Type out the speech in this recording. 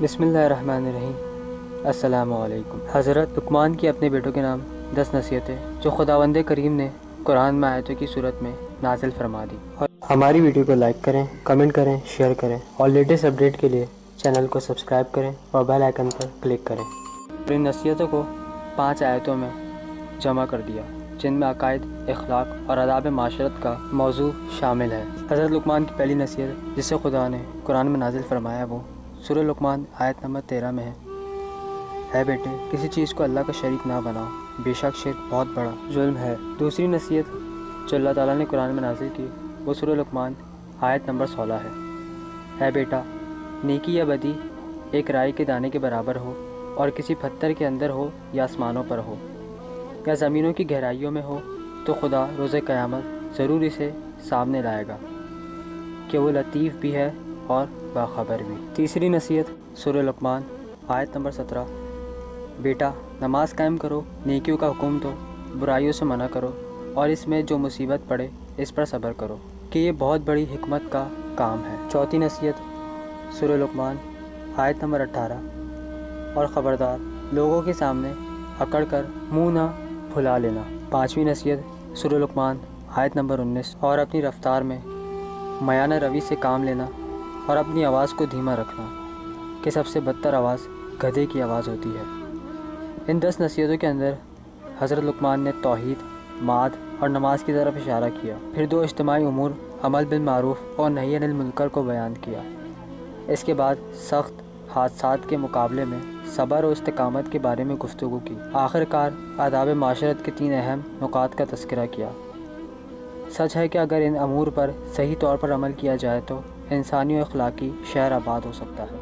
بسم اللہ الرحمن الرحیم۔ السلام علیکم۔ حضرت لقمان کی اپنے بیٹوں کے نام 10 نصیحتیں جو خداوند کریم نے قرآن میں آیتوں کی صورت میں نازل فرما دی۔ اور ہماری ویڈیو کو لائک کریں، کمنٹ کریں، شیئر کریں اور لیٹسٹ اپڈیٹ کے لیے چینل کو سبسکرائب کریں اور بیل آئیکن پر کلک کریں۔ ان نصیحتوں کو 5 آیتوں میں جمع کر دیا جن میں عقائد، اخلاق اور آداب معاشرت کا موضوع شامل ہے۔ حضرت لقمان کی پہلی نصیحت جسے خدا نے قرآن میں نازل فرمایا وہ سورہ لقمان آیت نمبر 13 میں ہے۔ اے بیٹے، کسی چیز کو اللہ کا شریک نہ بناؤ، بے شک شرک بہت بڑا ظلم ہے۔ دوسری نصیحت جو اللہ تعالیٰ نے قرآن میں نازل کی وہ سورہ لقمان آیت نمبر 16 ہے۔ اے بیٹا، نیکی یا بدی ایک رائی کے دانے کے برابر ہو، اور کسی پتھر کے اندر ہو یا آسمانوں پر ہو یا زمینوں کی گہرائیوں میں ہو، تو خدا روز قیامت ضرور اسے سامنے لائے گا کہ وہ لطیف بھی ہے اور باخبر بھی۔ تیسری نصیحت سورہ لقمان آیت نمبر 17۔ بیٹا، نماز قائم کرو، نیکیوں کا حکم دو، برائیوں سے منع کرو، اور اس میں جو مصیبت پڑے اس پر صبر کرو کہ یہ بہت بڑی حکمت کا کام ہے۔ چوتھی نصیحت سورہ لقمان آیت نمبر 18۔ اور خبردار، لوگوں کے سامنے اکڑ کر منہ نہ پھلا لینا۔ پانچویں نصیحت سورہ لقمان آیت نمبر 19۔ اور اپنی رفتار میں میانہ روی سے کام لینا اور اپنی آواز کو دھیما رکھنا کہ سب سے بدتر آواز گدھے کی آواز ہوتی ہے۔ ان 10 نصیحتوں کے اندر حضرت لقمان نے توحید، ماد اور نماز کی طرف اشارہ کیا، پھر 2 اجتماعی امور عمل بالمعروف اور نہی عن المنکر کو بیان کیا۔ اس کے بعد سخت حادثات کے مقابلے میں صبر اور استقامت کے بارے میں گفتگو کی۔ آخر کار آداب معاشرت کے 3 اہم نکات کا تذکرہ کیا۔ سچ ہے کہ اگر ان امور پر صحیح طور پر عمل کیا جائے تو انسانی و اخلاقی شہر آباد ہو سکتا ہے۔